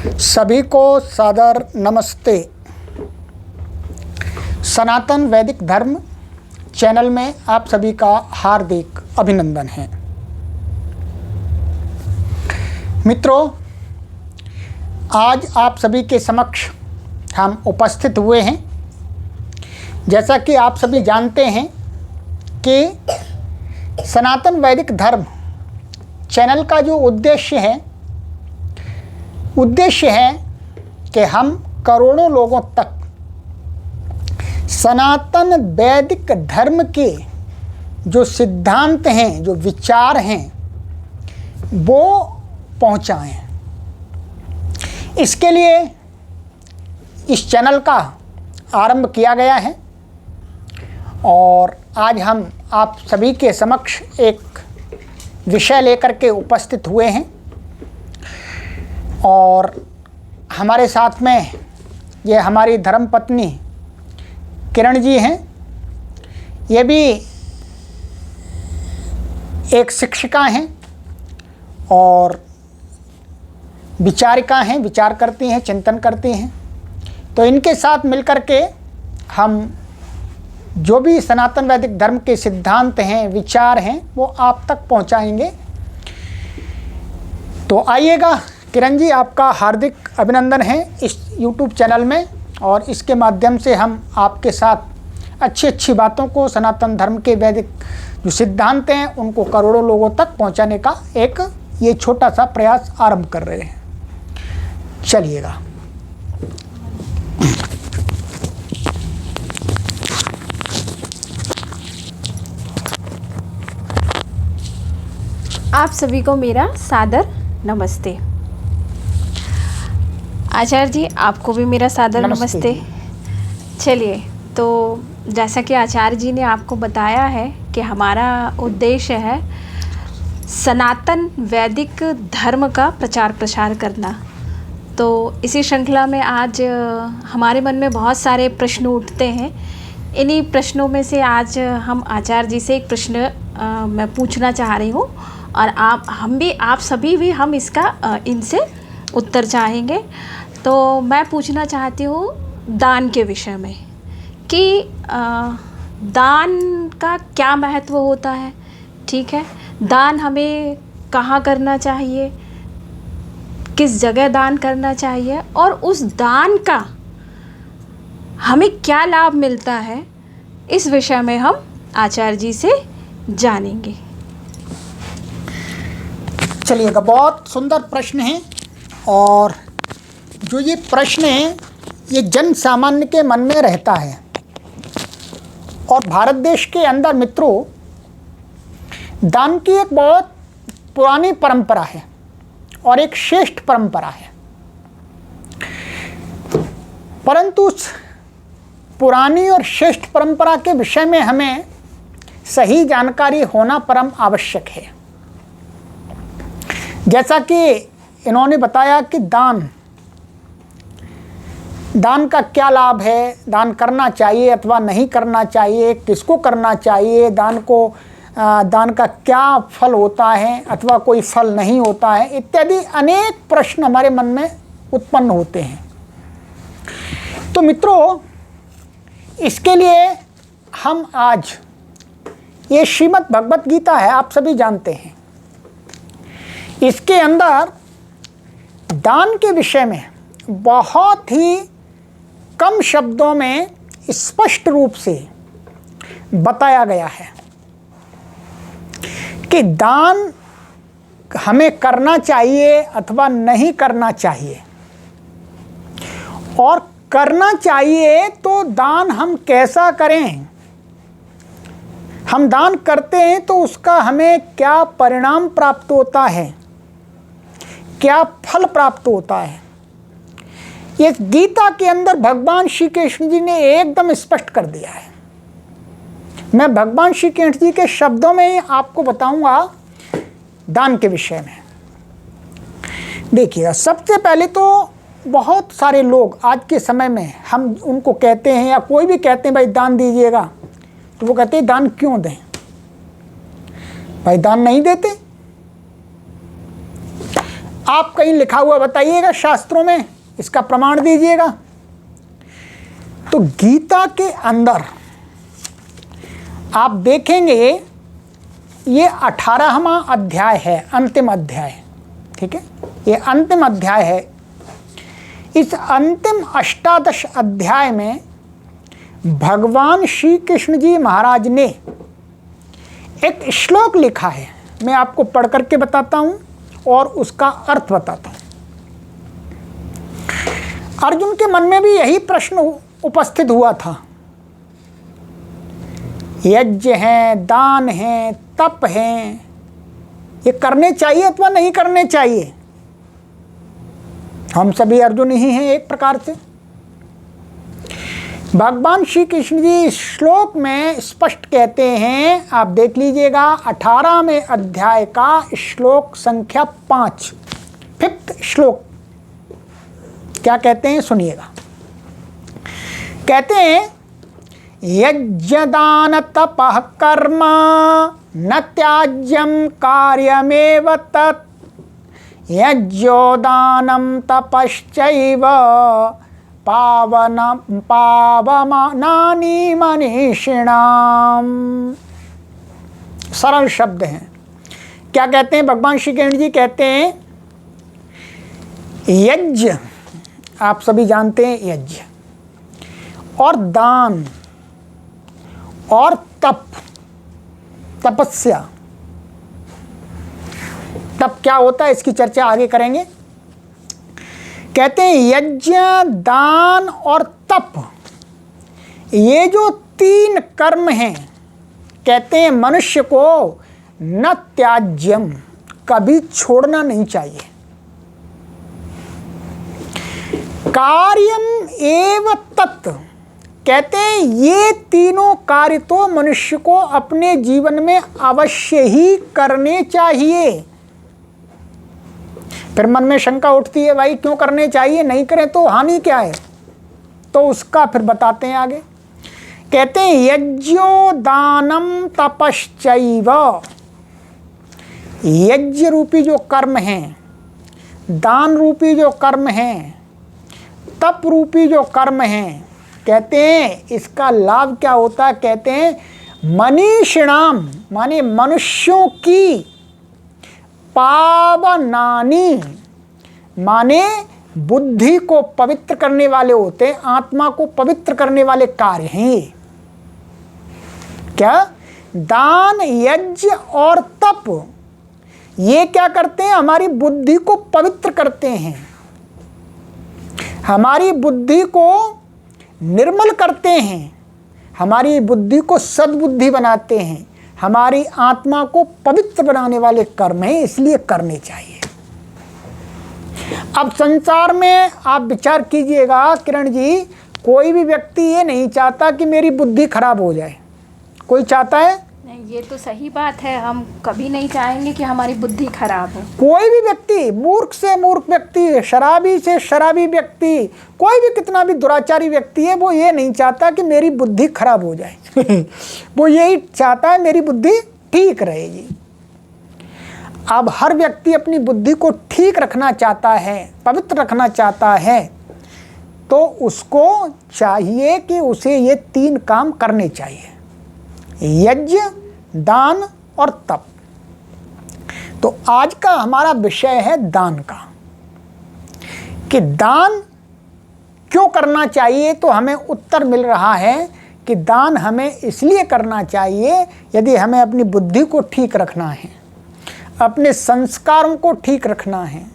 सभी को सादर नमस्ते। सनातन वैदिक धर्म चैनल में आप सभी का हार्दिक अभिनंदन है। मित्रों, आज आप सभी के समक्ष हम उपस्थित हुए हैं। जैसा कि आप सभी जानते हैं कि सनातन वैदिक धर्म चैनल का जो उद्देश्य है कि हम करोड़ों लोगों तक सनातन वैदिक धर्म के जो सिद्धांत हैं, जो विचार हैं, वो पहुंचाएं। इसके लिए इस चैनल का आरंभ किया गया है और आज हम आप सभी के समक्ष एक विषय लेकर के उपस्थित हुए हैं और हमारे साथ में ये हमारी धर्मपत्नी किरण जी हैं। ये भी एक शिक्षिका हैं और विचारिका हैं, विचार करती हैं, चिंतन करती हैं। तो इनके साथ मिलकर के हम जो भी सनातन वैदिक धर्म के सिद्धांत हैं, विचार हैं, वो आप तक पहुंचाएंगे। तो आइएगा किरण जी, आपका हार्दिक अभिनंदन है इस YouTube चैनल में और इसके माध्यम से हम आपके साथ अच्छी बातों को, सनातन धर्म के वैदिक जो सिद्धांत हैं उनको करोड़ों लोगों तक पहुंचाने का एक ये छोटा सा प्रयास आरंभ कर रहे हैं। चलिएगा। आप सभी को मेरा सादर नमस्ते। आचार्य जी, आपको भी मेरा सादर नमस्ते। चलिए, तो जैसा कि आचार्य जी ने आपको बताया है कि हमारा उद्देश्य है सनातन वैदिक धर्म का प्रचार प्रसार करना। तो इसी श्रृंखला में आज हमारे मन में बहुत सारे प्रश्न उठते हैं। इन्हीं प्रश्नों में से आज हम आचार्य जी से एक प्रश्न मैं पूछना चाह रही हूँ और आप सभी भी हम इसका इनसे उत्तर चाहेंगे। तो मैं पूछना चाहती हूँ दान के विषय में कि दान का क्या महत्व होता है। ठीक है, दान हमें कहाँ करना चाहिए, किस जगह दान करना चाहिए और उस दान का हमें क्या लाभ मिलता है, इस विषय में हम आचार्य जी से जानेंगे। चलिएगा, बहुत सुंदर प्रश्न है और जो ये प्रश्न है ये जन सामान्य के मन में रहता है और भारत देश के अंदर मित्रों दान की एक बहुत पुरानी परंपरा है और एक श्रेष्ठ परंपरा है। परंतु उस पुरानी और श्रेष्ठ परंपरा के विषय में हमें सही जानकारी होना परम आवश्यक है। जैसा कि इन्होंने बताया कि दान का क्या लाभ है, दान करना चाहिए अथवा नहीं करना चाहिए, किसको करना चाहिए, दान का क्या फल होता है अथवा कोई फल नहीं होता है, इत्यादि अनेक प्रश्न हमारे मन में उत्पन्न होते हैं। तो मित्रों, इसके लिए हम आज ये श्रीमद् भगवत गीता है, आप सभी जानते हैं। इसके अंदर दान के विषय में बहुत ही कम शब्दों में स्पष्ट रूप से बताया गया है कि दान हमें करना चाहिए अथवा नहीं करना चाहिए, और करना चाहिए तो दान हम कैसा करें, हम दान करते हैं तो उसका हमें क्या परिणाम प्राप्त होता है, क्या फल प्राप्त होता है। ये गीता के अंदर भगवान श्री कृष्ण जी ने एकदम स्पष्ट कर दिया है। मैं भगवान श्री कृष्ण जी के शब्दों में ही आपको बताऊंगा दान के विषय में। देखिएगा, सबसे पहले तो बहुत सारे लोग आज के समय में हम उनको कहते हैं या कोई भी कहते हैं भाई दान दीजिएगा, तो वो कहते हैं दान क्यों दें, भाई दान नहीं देते। आप कहीं लिखा हुआ बताइएगा शास्त्रों में, इसका प्रमाण दीजिएगा। तो गीता के अंदर आप देखेंगे ये 18वां अध्याय है, अंतिम अध्याय, ठीक है, ये अंतिम अध्याय है। इस अंतिम अष्टादश अध्याय में भगवान श्री कृष्ण जी महाराज ने एक श्लोक लिखा है, मैं आपको पढ़ करके बताता हूं और उसका अर्थ बताता हूं। अर्जुन के मन में भी यही प्रश्न उपस्थित हुआ था। यज्ञ हैं, दान हैं, तप हैं, ये करने चाहिए अथवा नहीं करने चाहिए? हम सभी अर्जुन ही हैं एक प्रकार से। भगवान श्री कृष्ण जी इस श्लोक में स्पष्ट कहते हैं, आप देख लीजिएगा 18वें अध्याय का श्लोक संख्या 5, 5th श्लोक। क्या कहते हैं सुनिएगा। कहते हैं यज्ञदान तपः कर्म न त्याज्यम कार्यमेव तत् यज्ञोदानं तपश्चैव पावनानि मनीषिणाम। सरल शब्द हैं। क्या कहते हैं भगवान श्री कृष्ण जी? कहते हैं यज्ञ, आप सभी जानते हैं यज्ञ, और दान और तप, तपस्या। तप क्या होता है इसकी चर्चा आगे करेंगे। कहते हैं यज्ञ, दान और तप, ये जो 3 कर्म हैं, कहते हैं मनुष्य को न त्याज्यम, कभी छोड़ना नहीं चाहिए। कार्यम एव तत्, कहते हैं ये तीनों कार्य तो मनुष्य को अपने जीवन में अवश्य ही करने चाहिए। फिर मन में शंका उठती है, भाई क्यों करने चाहिए, नहीं करें तो हानि क्या है? तो उसका फिर बताते हैं आगे। कहते हैं यज्ञो दानम तपश्चैव, यज्ञ रूपी जो कर्म हैं, दान रूपी जो कर्म हैं, तप रूपी जो कर्म हैं, कहते हैं इसका लाभ क्या होता है? कहते हैं मनीषिणाम, माने मनुष्यों की, पावनानि माने बुद्धि को पवित्र करने वाले होते हैं, आत्मा को पवित्र करने वाले कार्य हैं। क्या? दान, यज्ञ और तप, ये क्या करते हैं? हमारी बुद्धि को पवित्र करते हैं, हमारी बुद्धि को निर्मल करते हैं, हमारी बुद्धि को सद्बुद्धि बनाते हैं, हमारी आत्मा को पवित्र बनाने वाले कर्म हैं, इसलिए करने चाहिए। अब संसार में आप विचार कीजिएगा किरण जी, कोई भी व्यक्ति ये नहीं चाहता कि मेरी बुद्धि खराब हो जाए। कोई चाहता है? नहीं, ये तो सही बात है, हम कभी नहीं चाहेंगे कि हमारी बुद्धि खराब हो। कोई भी व्यक्ति, मूर्ख से मूर्ख व्यक्ति, शराबी से शराबी व्यक्ति, कोई भी कितना भी दुराचारी व्यक्ति है, वो ये नहीं चाहता कि मेरी बुद्धि खराब हो जाए वो यही चाहता है मेरी बुद्धि ठीक रहेगी। अब हर व्यक्ति अपनी बुद्धि को ठीक रखना चाहता है, पवित्र रखना चाहता है, तो उसको चाहिए कि उसे ये 3 काम करने चाहिए, यज्ञ, दान और तप। तो आज का हमारा विषय है दान का, कि दान क्यों करना चाहिए। तो हमें उत्तर मिल रहा है कि दान हमें इसलिए करना चाहिए, यदि हमें अपनी बुद्धि को ठीक रखना है, अपने संस्कारों को ठीक रखना है,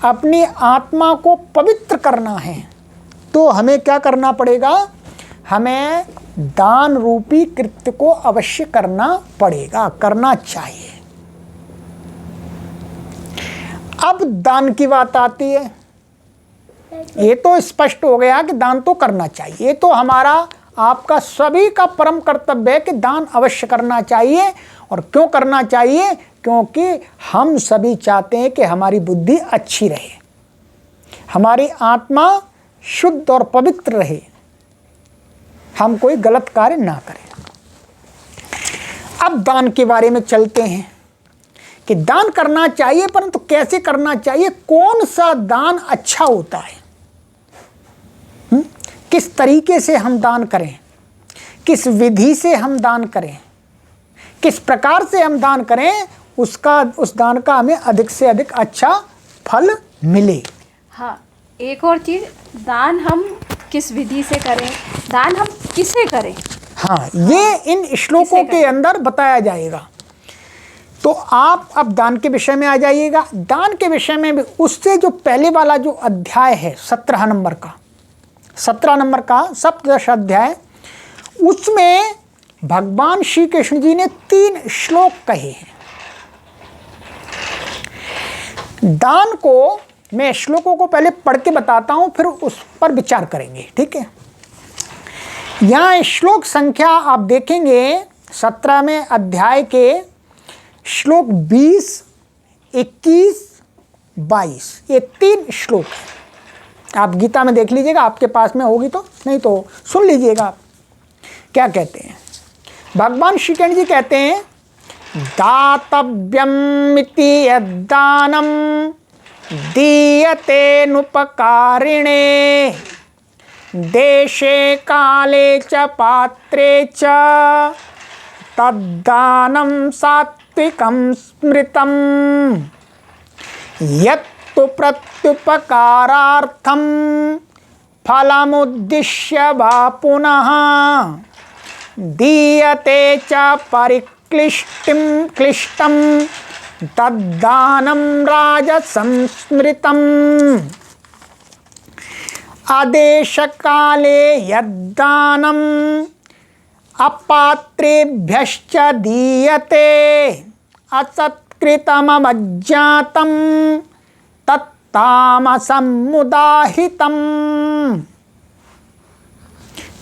अपनी आत्मा को पवित्र करना है, तो हमें क्या करना पड़ेगा? हमें दान रूपी कृत्य को अवश्य करना पड़ेगा, करना चाहिए। अब दान की बात आती है। ये तो स्पष्ट हो गया कि दान तो करना चाहिए, ये तो हमारा आपका सभी का परम कर्तव्य है कि दान अवश्य करना चाहिए। और क्यों करना चाहिए? क्योंकि हम सभी चाहते हैं कि हमारी बुद्धि अच्छी रहे, हमारी आत्मा शुद्ध और पवित्र रहे, हम कोई गलत कार्य ना करें। अब दान के बारे में चलते हैं कि दान करना चाहिए, परंतु कैसे करना चाहिए, कौन सा दान अच्छा होता है, किस तरीके से हम दान करें, किस विधि से हम दान करें, किस प्रकार से हम दान करें, उस दान का हमें अधिक से अधिक अच्छा फल मिले। हाँ, एक और चीज़, दान हम किस विधि से करें, दान हम किसे करें। हाँ, ये इन श्लोकों के अंदर बताया जाएगा। तो आप अब दान के विषय में आ जाइएगा। दान के विषय में भी उससे जो पहले वाला जो अध्याय है 17 नंबर का सप्तदश अध्याय, उसमें भगवान श्री कृष्ण जी ने 3 श्लोक कहे हैं। दान को मैं श्लोकों को पहले पढ़ के बताता हूं, फिर उस पर विचार करेंगे, ठीक है। यहाँ श्लोक संख्या आप देखेंगे 17वें अध्याय के श्लोक 20, 21, 22, ये 3 श्लोक है। आप गीता में देख लीजिएगा, आपके पास में होगी तो, नहीं तो सुन लीजिएगा आप क्या कहते हैं। भगवान श्री कृष्ण जी कहते हैं, दातव्यम इति यद्दानम दीयते नुपकारिणे देशे काले च पात्रे च तद्दानं सात्विकं स्मृतम् यत्तु प्रत्युपकारार्थं फलमुद्दिश्य वा पुनः दीयते च क्लिष्टं तद्दानं राजसंस्मृतम् आदेशकाले यद्दानम् अपात्रेभ्यश्च दीयते असत्कृतमज्ञातं तत्तामसं मुदाहितम्।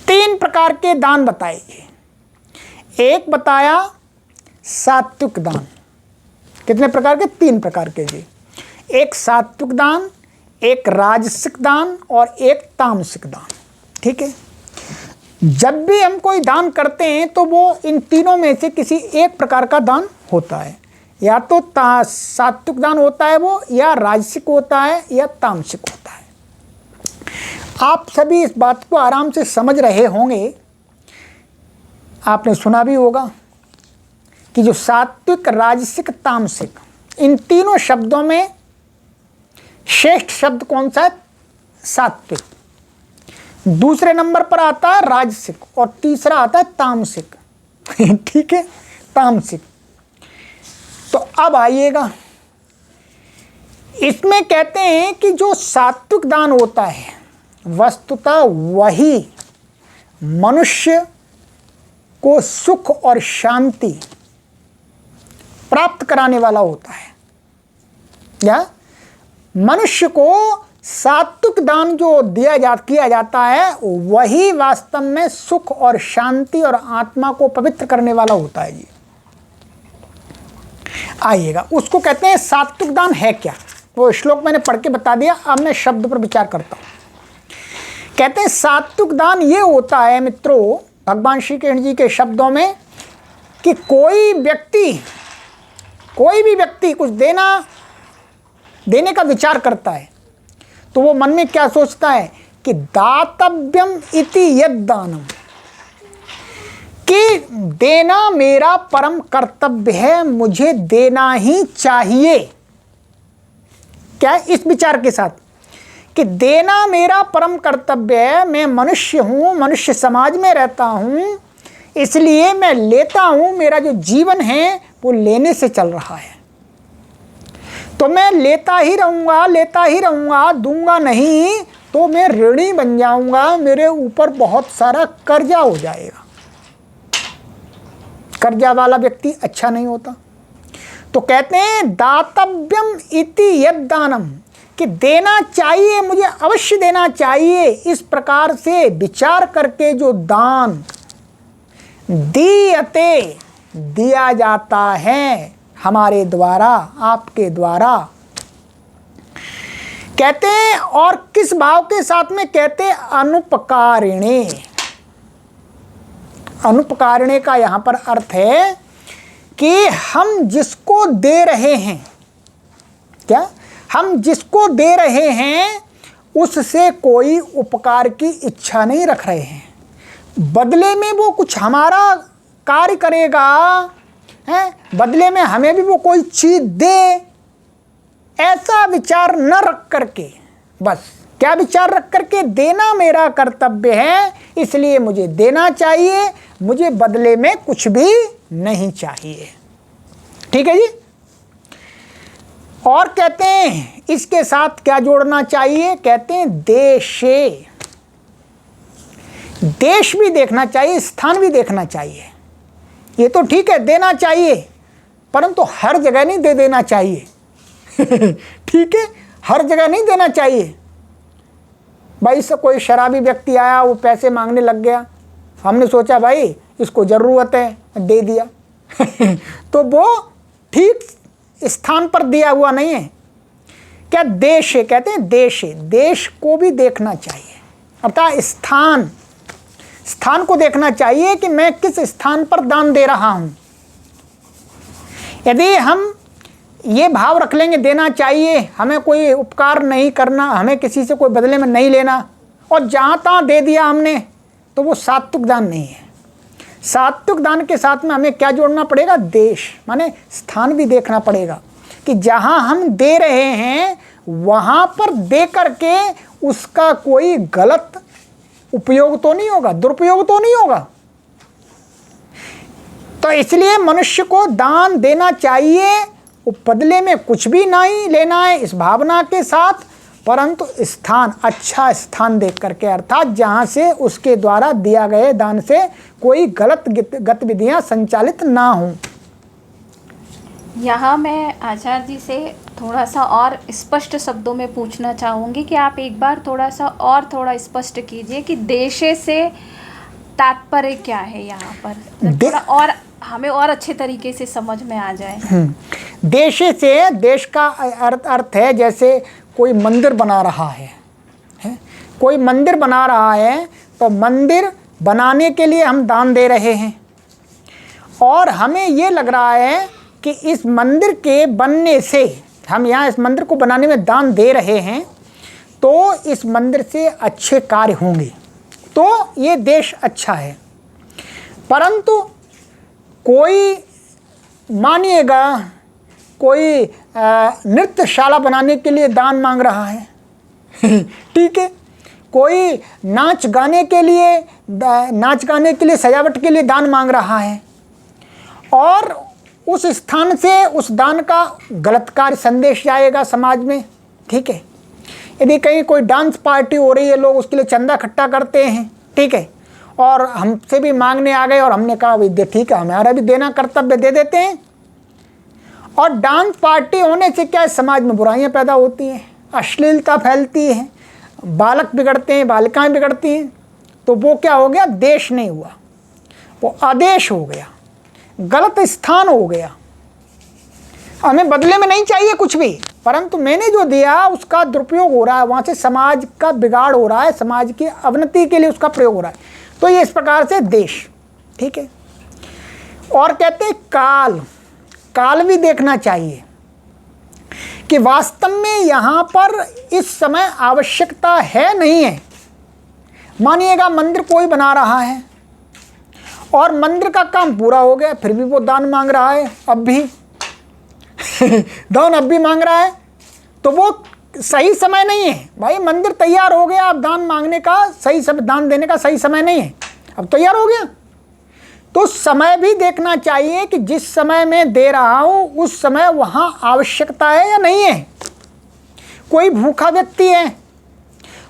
3 प्रकार के दान बताए। एक बताया सात्विक दान। कितने प्रकार के? 3 प्रकार के जी। एक सात्विक दान, एक राजसिक दान और एक तामसिक दान, ठीक है। जब भी हम कोई दान करते हैं तो वो इन तीनों में से किसी एक प्रकार का दान होता है। या तो सात्विक दान होता है वो, या राजसिक होता है, या तामसिक होता है। आप सभी इस बात को आराम से समझ रहे होंगे। आपने सुना भी होगा कि जो सात्विक, राजसिक, तामसिक, इन तीनों शब्दों में श्रेष्ठ शब्द कौन सा है? सात्विक। दूसरे नंबर पर आता है राजसिक और तीसरा आता है तामसिक। ठीक है, तामसिक। तो अब आइएगा, इसमें कहते हैं कि जो सात्विक दान होता है वस्तुतः वही मनुष्य को सुख और शांति प्राप्त कराने वाला होता है। या मनुष्य को सात्विक दान जो किया जाता है वही वास्तव में सुख और शांति और आत्मा को पवित्र करने वाला होता है जी। आइएगा, उसको कहते हैं सात्विक दान है क्या। वो श्लोक मैंने पढ़ के बता दिया, अब मैं शब्द पर विचार करता हूं। कहते हैं सात्विक दान ये होता है मित्रों, भगवान श्री कृष्ण जी के शब्दों में, कि कोई भी व्यक्ति कुछ देने का विचार करता है तो वो मन में क्या सोचता है कि दातव्यम इति यद्दानम, कि देना मेरा परम कर्तव्य है, मुझे देना ही चाहिए। क्या इस विचार के साथ कि देना मेरा परम कर्तव्य है, मैं मनुष्य हूँ, मनुष्य समाज में रहता हूँ, इसलिए मैं लेता हूँ, मेरा जो जीवन है वो लेने से चल रहा है, तो मैं लेता ही रहूँगा, दूंगा नहीं तो मैं ऋणी बन जाऊँगा, मेरे ऊपर बहुत सारा कर्जा हो जाएगा। कर्जा वाला व्यक्ति अच्छा नहीं होता। तो कहते हैं दातव्यम इति यद्दानम, कि देना चाहिए, मुझे अवश्य देना चाहिए। इस प्रकार से विचार करके जो दान दीयते, दिया जाता है हमारे द्वारा, आपके द्वारा, कहते हैं। और किस भाव के साथ में कहते हैं? अनुपकारिणे। अनुपकारिणे का यहां पर अर्थ है कि हम जिसको जिसको दे रहे हैं, क्या हम जिसको दे रहे हैं उससे कोई उपकार की इच्छा नहीं रख रहे हैं, बदले में वो कुछ हमारा कार्य करेगा, है बदले में हमें भी वो कोई चीज दे, ऐसा विचार न रख करके, बस क्या विचार रख करके, देना मेरा कर्तव्य है इसलिए मुझे देना चाहिए, मुझे बदले में कुछ भी नहीं चाहिए। ठीक है जी। और कहते हैं इसके साथ क्या जोड़ना चाहिए, कहते हैं देशे, देश भी देखना चाहिए, स्थान भी देखना चाहिए। ये तो ठीक है देना चाहिए, परंतु हर जगह नहीं दे देना चाहिए। ठीक है, हर जगह नहीं देना चाहिए। भाई से कोई शराबी व्यक्ति आया, वो पैसे मांगने लग गया, हमने सोचा भाई इसको ज़रूरत है, दे दिया। तो वो ठीक स्थान पर दिया हुआ नहीं है। क्या देश है, कहते हैं देश है, देश को भी देखना चाहिए, अर्थात स्थान, स्थान को देखना चाहिए कि मैं किस स्थान पर दान दे रहा हूं। यदि हम ये भाव रख लेंगे देना चाहिए, हमें कोई उपकार नहीं करना, हमें किसी से कोई बदले में नहीं लेना, और जहाँ तहाँ दे दिया हमने, तो वो सात्विक दान नहीं है। सात्विक दान के साथ में हमें क्या जोड़ना पड़ेगा, देश माने स्थान भी देखना पड़ेगा कि जहाँ हम दे रहे हैं वहाँ पर दे करके उसका कोई गलत उपयोग तो नहीं होगा, दुरुपयोग तो नहीं होगा। तो इसलिए मनुष्य को दान देना चाहिए, बदले में कुछ भी नहीं लेना है इस भावना के साथ, परंतु स्थान, अच्छा स्थान देख करके, अर्थात जहाँ से उसके द्वारा दिया गए दान से कोई गलत गतिविधियाँ संचालित ना हों। यहाँ मैं आचार्य जी से थोड़ा सा और स्पष्ट शब्दों में पूछना चाहूँगी कि आप एक बार थोड़ा स्पष्ट कीजिए कि देशे से तात्पर्य क्या है यहाँ पर, थोड़ा और हमें और अच्छे तरीके से समझ में आ जाए। देशे से, देश का अर्थ है जैसे कोई मंदिर बना रहा है, कोई मंदिर बना रहा है, तो मंदिर बनाने के लिए हम दान दे रहे हैं, और हमें ये लग रहा है कि इस मंदिर के बनने से, हम यहाँ इस मंदिर को बनाने में दान दे रहे हैं, तो इस मंदिर से अच्छे कार्य होंगे, तो ये देश अच्छा है। परंतु कोई मानिएगा कोई नृत्यशाला बनाने के लिए दान मांग रहा है, ठीक है, कोई नाच गाने के लिए सजावट के लिए दान मांग रहा है, और उस स्थान से उस दान का गलत कार्य संदेश जाएगा समाज में। ठीक है, यदि कहीं कोई डांस पार्टी हो रही है, लोग उसके लिए चंदा इकट्ठा करते हैं, ठीक है, और हमसे भी मांगने आ गए और हमने कहा भाई ठीक है हमारा भी देना कर्तव्य, दे देते हैं। और डांस पार्टी होने से क्या समाज में बुराइयां पैदा होती हैं, अश्लीलता फैलती है, बालक बिगड़ते हैं, बालिकाएं बिगड़ती हैं, तो वो क्या हो गया, देश नहीं हुआ, वो आदेश हो गया, गलत स्थान हो गया। हमें बदले में नहीं चाहिए कुछ भी, परंतु मैंने जो दिया उसका दुरुपयोग हो रहा है, वहाँ से समाज का बिगाड़ हो रहा है, समाज की अवनति के लिए उसका प्रयोग हो रहा है, तो ये इस प्रकार से देश। ठीक है, और कहते हैं काल, काल भी देखना चाहिए कि वास्तव में यहाँ पर इस समय आवश्यकता है नहीं है। मानिएगा मंदिर कोई बना रहा है और मंदिर का काम पूरा हो गया, फिर भी वो दान मांग रहा है, अब भी दान अब भी मांग रहा है, तो वो सही समय नहीं है। भाई मंदिर तैयार हो गया, अब दान मांगने का सही समय, दान देने का सही समय नहीं है, अब तैयार हो गया, तो समय भी देखना चाहिए कि जिस समय मैं दे रहा हूँ उस समय वहाँ आवश्यकता है या नहीं है। कोई भूखा व्यक्ति है,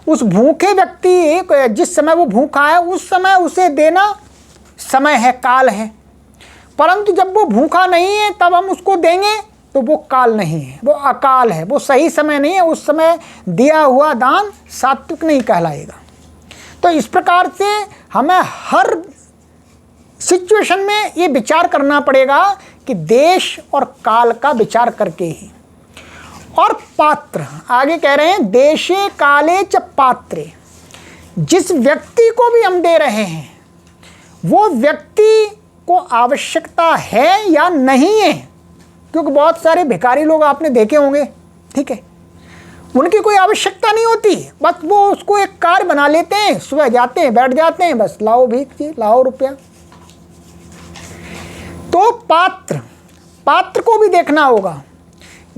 उस भूखे व्यक्ति जिस समय वो भूखा है उस समय उसे देना समय है, काल है, परंतु जब वो भूखा नहीं है तब हम उसको देंगे तो वो काल नहीं है, वो अकाल है, वो सही समय नहीं है, उस समय दिया हुआ दान सात्विक नहीं कहलाएगा। तो इस प्रकार से हमें हर सिचुएशन में ये विचार करना पड़ेगा कि देश और काल का विचार करके ही। और पात्र, आगे कह रहे हैं देशे काले च पात्रे, जिस व्यक्ति को भी हम दे रहे हैं वो व्यक्ति को आवश्यकता है या नहीं है, क्योंकि बहुत सारे भिखारी लोग आपने देखे होंगे, ठीक है, उनकी कोई आवश्यकता नहीं होती, बस वो उसको एक कार्य बना लेते हैं, सुबह जाते हैं, बैठ जाते हैं, बस लाओ भीख जी, लाओ रुपया। तो पात्र को भी देखना होगा,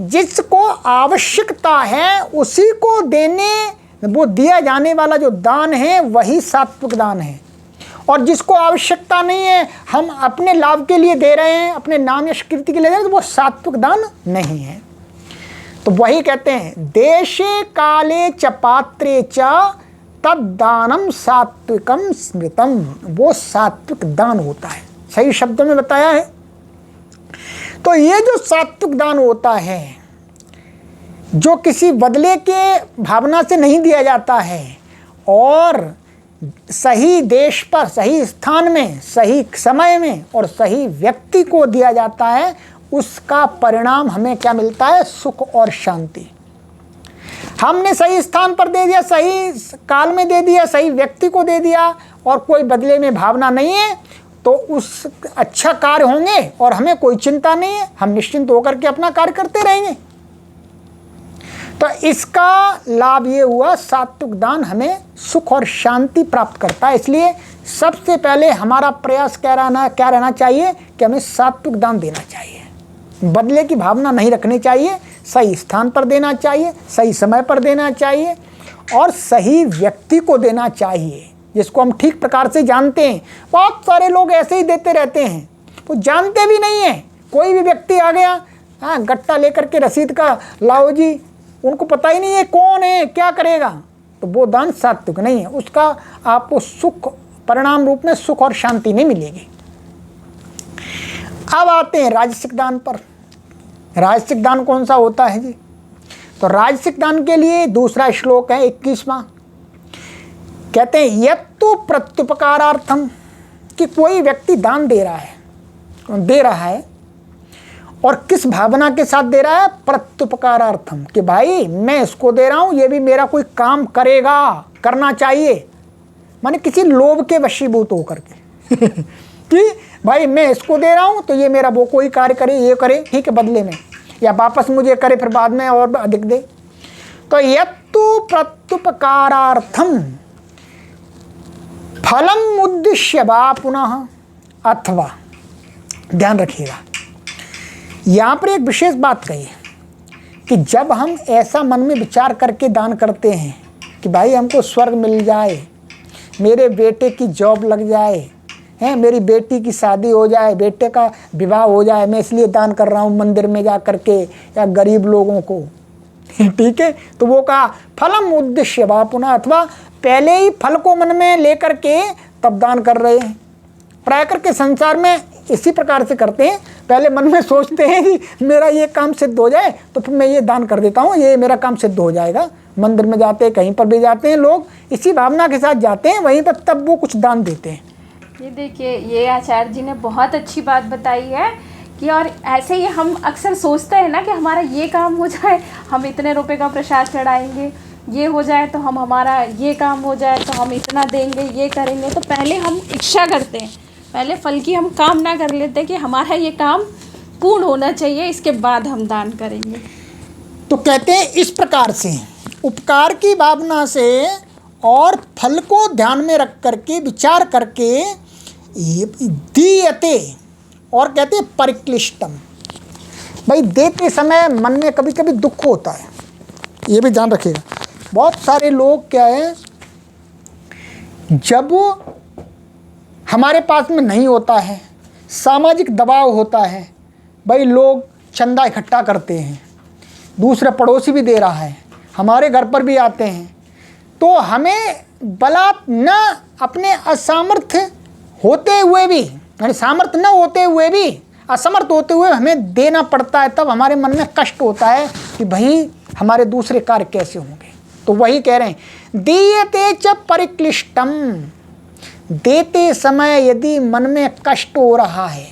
जिसको आवश्यकता है उसी को देने, वो दिया जाने वाला जो दान है वही सात्विक दान है। और जिसको आवश्यकता नहीं है, हम अपने लाभ के लिए दे रहे हैं, अपने नाम या स्वीकृति के लिए दे रहे हैं, तो वो सात्विक दान नहीं है। तो वही कहते हैं देशे काले च पात्रे च तद्दानम सात्विकम स्मृतम, वो सात्विक दान होता है, सही शब्दों में बताया है। तो ये जो सात्विक दान होता है, जो किसी बदले के भावना से नहीं दिया जाता है और सही देश पर, सही स्थान में, सही समय में और सही व्यक्ति को दिया जाता है, उसका परिणाम हमें क्या मिलता है? सुख और शांति। हमने सही स्थान पर दे दिया, सही काल में दे दिया, सही व्यक्ति को दे दिया और कोई बदले में भावना नहीं है, तो उस अच्छा कार्य होंगे और हमें कोई चिंता नहीं है, हम निश्चिंत होकर के अपना कार्य करते रहेंगे। तो इसका लाभ ये हुआ, सात्विक दान हमें सुख और शांति प्राप्त करता है। इसलिए सबसे पहले हमारा प्रयास क्या रहना चाहिए कि हमें सात्विक दान देना चाहिए, बदले की भावना नहीं रखनी चाहिए, सही स्थान पर देना चाहिए, सही समय पर देना चाहिए और सही व्यक्ति को देना चाहिए, जिसको हम ठीक प्रकार से जानते हैं। बहुत सारे लोग ऐसे ही देते रहते हैं, वो जानते भी नहीं है। कोई भी व्यक्ति आ गया, हाँ, गट्टा लेकर के रसीद का लाओ जी, उनको पता ही नहीं है कौन है, क्या करेगा, तो वो दान सात्विक नहीं है, उसका आपको सुख, परिणाम रूप में सुख और शांति नहीं मिलेगी। अब आते हैं राजसिक दान पर। राजसिक दान कौन सा होता है जी? तो राजसिक दान के लिए दूसरा श्लोक है 21वां, कहते हैं यत्तु प्रत्युपकारार्थम, कि कोई व्यक्ति दान दे रहा है और किस भावना के साथ दे रहा है? प्रत्युपकारार्थम, कि भाई मैं इसको दे रहा हूँ, ये भी मेरा कोई काम करेगा, करना चाहिए, माने किसी लोभ के वशीभूत होकर के कि भाई मैं इसको दे रहा हूँ तो ये मेरा वो कोई कार्य करे, ये करे, ठीक है, बदले में, या वापस मुझे करे फिर बाद में और अधिक दे। तो यत्तु प्रत्युपकारार्थम फलम उद्देश्य वा पुनः, अथवा, ध्यान रखिएगा यहाँ पर एक विशेष बात कही है कि जब हम ऐसा मन में विचार करके दान करते हैं कि भाई हमको स्वर्ग मिल जाए, मेरे बेटे की जॉब लग जाए, हैं, मेरी बेटी की शादी हो जाए, बेटे का विवाह हो जाए, मैं इसलिए दान कर रहा हूँ मंदिर में जा कर के या गरीब लोगों को, ठीक है, तो वो कहा फलम उद्देश्य वा पुनः, अथवा पहले ही फल को मन में लेकर के तब दान कर रहे हैं। प्राय करके संसार में इसी प्रकार से करते हैं, पहले मन में सोचते हैं कि मेरा ये काम सिद्ध हो जाए तो फिर मैं ये दान कर देता हूँ, ये मेरा काम सिद्ध हो जाएगा। मंदिर में जाते हैं, कहीं पर भी जाते हैं, लोग इसी भावना के साथ जाते हैं, वहीं पर तब वो कुछ दान देते हैं। ये देखिए, ये आचार्य जी ने बहुत अच्छी बात बताई है कि और ऐसे ही हम अक्सर सोचते हैं ना कि हमारा ये काम हो जाए, हम इतने रुपए का प्रसाद चढ़ाएंगे, ये हो जाए तो हम, हमारा ये काम हो जाए तो हम इतना देंगे, ये करेंगे। तो पहले हम इच्छा करते हैं, पहले फल की हम कामना कर लेते हैं कि हमारा ये काम पूर्ण होना चाहिए, इसके बाद हम दान करेंगे। तो कहते हैं इस प्रकार से उपकार की भावना से और फल को ध्यान में रख करके विचार करके दीयते, और कहते हैं परिक्लिष्टम, भाई देते समय मन में कभी कभी दुख होता है, ये भी ध्यान रखिएगा। बहुत सारे लोग क्या है, जब हमारे पास में नहीं होता है, सामाजिक दबाव होता है, भाई लोग चंदा इकट्ठा करते हैं, दूसरा पड़ोसी भी दे रहा है, हमारे घर पर भी आते हैं, तो हमें बलात् न अपने असामर्थ्य होते हुए भी, यानी सामर्थ्य न होते हुए भी, असमर्थ होते हुए हमें देना पड़ता है। तब हमारे मन में कष्ट होता है कि भाई हमारे दूसरे कार्य कैसे होंगे। तो वही कह रहे हैं दीयते च परिक्लिष्टम, देते समय यदि मन में कष्ट हो रहा है,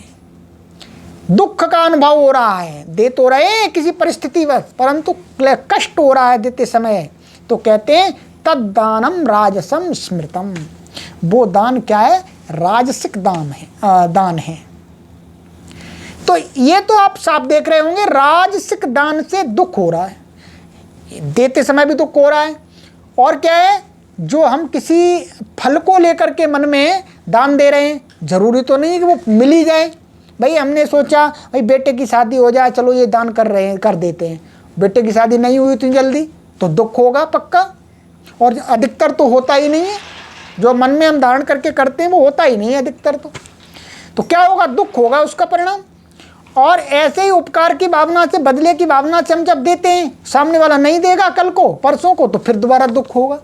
दुख का अनुभव हो रहा है, दे तो रहे किसी परिस्थिति में परंतु कष्ट हो रहा है देते समय, तो कहते हैं तद्दानम राजसम स्मृतम, वो दान क्या है? राजसिक दान है। तो ये तो आप साफ देख रहे होंगे, राजसिक दान से दुख हो रहा है, देते समय भी दुख हो रहा है। और क्या है, जो हम किसी फल को लेकर के मन में दान दे रहे हैं, जरूरी तो नहीं कि वो मिल ही जाए। भाई हमने सोचा भाई बेटे की शादी हो जाए, चलो ये दान कर रहे हैं, कर देते हैं। बेटे की शादी नहीं हुई इतनी जल्दी तो दुख होगा पक्का, और अधिकतर तो होता ही नहीं है। जो मन में हम धारण करके करते हैं वो होता ही नहीं है अधिकतर तो क्या होगा, दुख होगा उसका परिणाम। और ऐसे ही उपकार की भावना से, बदले की भावना से हम जब देते हैं, सामने वाला नहीं देगा कल को परसों को, तो फिर दोबारा दुख होगा।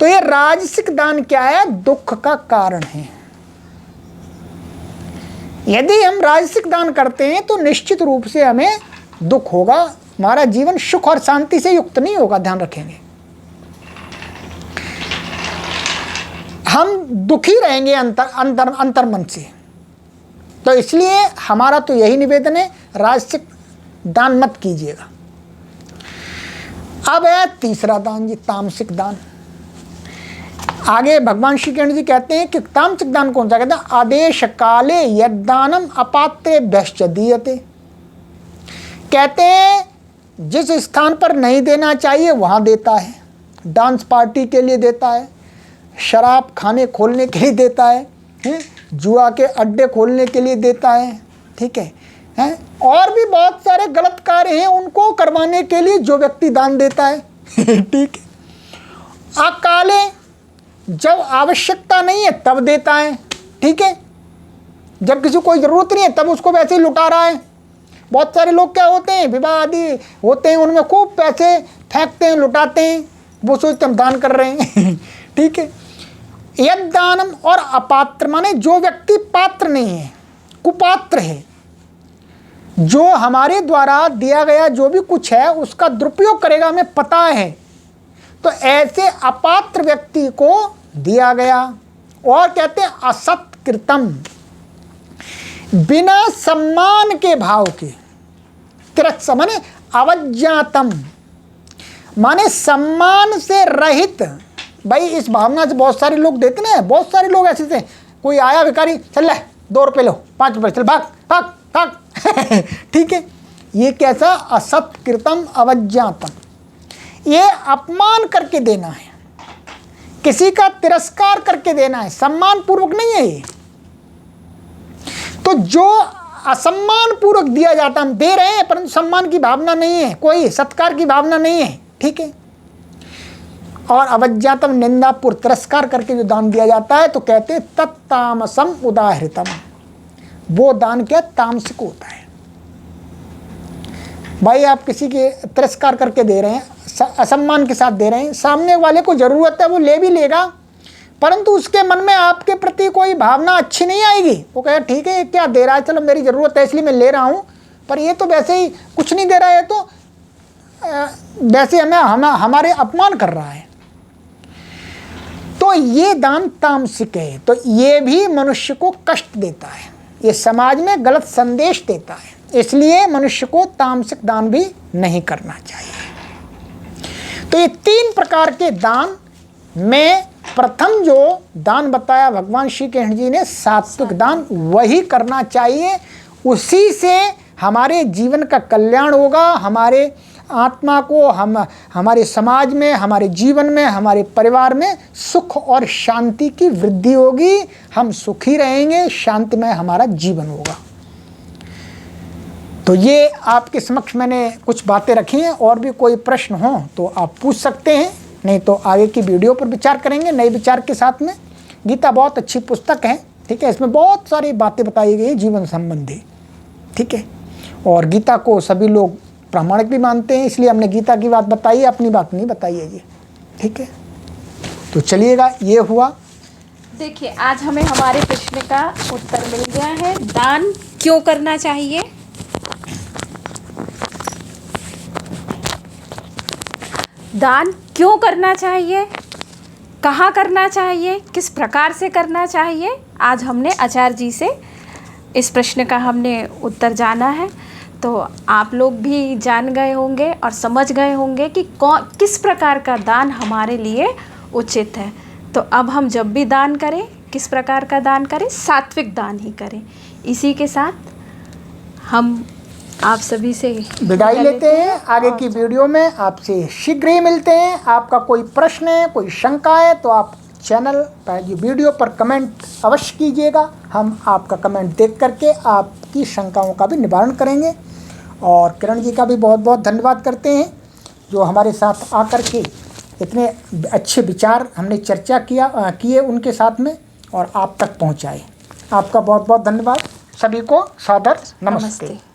तो ये राजसिक दान क्या है, दुख का कारण है। यदि हम राजसिक दान करते हैं तो निश्चित रूप से हमें दुख होगा, हमारा जीवन सुख और शांति से युक्त नहीं होगा, ध्यान रखेंगे। हम दुखी रहेंगे अंतर मन से। तो इसलिए हमारा तो यही निवेदन है, राजसिक दान मत कीजिएगा। अब है तीसरा दान जी, तामसिक दान। आगे भगवान श्री कृष्ण जी कहते हैं कि तामसिक दान कौन सा, कहते हैं आदेश काले यद्दानम अपात्रेभ्यश्च दीयते। कहते हैं जिस स्थान पर नहीं देना चाहिए वहाँ देता है, डांस पार्टी के लिए देता है, शराब खाने खोलने के लिए देता है, जुआ के अड्डे खोलने के लिए देता है, ठीक है, और भी बहुत सारे गलत कार्य हैं उनको करवाने के लिए जो व्यक्ति दान देता है ठीक है। अकाले, जब आवश्यकता नहीं है तब देता है, ठीक है, जब किसी को कोई ज़रूरत नहीं है तब उसको वैसे ही लुटा रहा है। बहुत सारे लोग क्या होते हैं, विवाह आदि होते हैं, उनमें खूब पैसे फेंकते हैं, लुटाते हैं, वो सोचते हम दान कर रहे हैं ठीक है। यद दानम, और अपात्र माने जो व्यक्ति पात्र नहीं है, कुपात्र है, जो हमारे द्वारा दिया गया जो भी कुछ है उसका दुरुपयोग करेगा, हमें पता है, तो ऐसे अपात्र व्यक्ति को दिया गया। और कहते हैं असत्कृतम, बिना सम्मान के भाव के, तिरस्स माने अवज्ञातम, माने सम्मान से रहित। भाई इस भावना से बहुत सारे लोग देते ना, बहुत सारे लोग ऐसे थे, कोई आया भिखारी, चल ले 2 रुपये लो, 5 रुपये, चल भाग भाग भाग ठीक है। ये कैसा, असत्कृतम अवज्ञातम, ये अपमान करके देना है, किसी का तिरस्कार करके देना है, सम्मान पूर्वक नहीं है ये। तो जो असम्मान पूर्वक दिया जाता, हम दे रहे हैं परंतु सम्मान की भावना नहीं है, कोई सत्कार की भावना नहीं है, ठीक है। और अवज्ञातम, निंदापूर्व तिरस्कार करके जो दान दिया जाता है, तो कहते हैं तत्तामसम उदाहृतम, वो दान क्या, तामसिक होता है। भाई आप किसी के तिरस्कार करके दे रहे हैं, असम्मान के साथ दे रहे हैं, सामने वाले को ज़रूरत है वो ले भी लेगा, परंतु उसके मन में आपके प्रति कोई भावना अच्छी नहीं आएगी। वो कहे ठीक है क्या दे रहा है, चलो मेरी ज़रूरत है इसलिए मैं ले रहा हूँ, पर ये तो वैसे ही कुछ नहीं दे रहा है, तो वैसे हमारे अपमान कर रहा है। तो ये दान तामसिक है। तो ये भी मनुष्य को कष्ट देता है, ये समाज में गलत संदेश देता है, इसलिए मनुष्य को तामसिक दान भी नहीं करना चाहिए। तो ये 3 प्रकार के दान में प्रथम जो दान बताया भगवान श्री कृष्ण जी ने, सात्विक दान, वही करना चाहिए। उसी से हमारे जीवन का कल्याण होगा, हमारे आत्मा को, हमारे समाज में, हमारे जीवन में, हमारे परिवार में सुख और शांति की वृद्धि होगी, हम सुखी रहेंगे, शांतिमय हमारा जीवन होगा। तो ये आपके समक्ष मैंने कुछ बातें रखी हैं, और भी कोई प्रश्न हो तो आप पूछ सकते हैं, नहीं तो आगे की वीडियो पर विचार करेंगे नए विचार के साथ में। गीता बहुत अच्छी पुस्तक है, ठीक है, इसमें बहुत सारी बातें बताई गई जीवन संबंधी, ठीक है, और गीता को सभी लोग प्रामाणिक भी मानते हैं, इसलिए हमने गीता की बात बताई है, अपनी बात नहीं बताई है जी, ठीक है। तो चलिएगा, ये हुआ। देखिए आज हमें हमारे प्रश्न का उत्तर मिल गया है, दान क्यों करना चाहिए। दान क्यों करना चाहिए, कहाँ करना चाहिए, किस प्रकार से करना चाहिए, आज हमने आचार्य जी से इस प्रश्न का हमने उत्तर जाना है। तो आप लोग भी जान गए होंगे और समझ गए होंगे कि किस प्रकार का दान हमारे लिए उचित है। तो अब हम जब भी दान करें, किस प्रकार का दान करें, सात्विक दान ही करें। इसी के साथ हम आप सभी से विदाई लेते हैं। आगे की वीडियो में आपसे शीघ्र ही मिलते हैं। आपका कोई प्रश्न है, कोई शंका है तो आप चैनल पर वीडियो पर कमेंट अवश्य कीजिएगा। हम आपका कमेंट देख करके आपकी शंकाओं का भी निवारण करेंगे। और किरण जी का भी बहुत बहुत धन्यवाद करते हैं जो हमारे साथ आकर के इतने अच्छे विचार हमने चर्चा किए उनके साथ में और आप तक पहुंचाए। आपका बहुत बहुत धन्यवाद। सभी को सादर नमस्ते।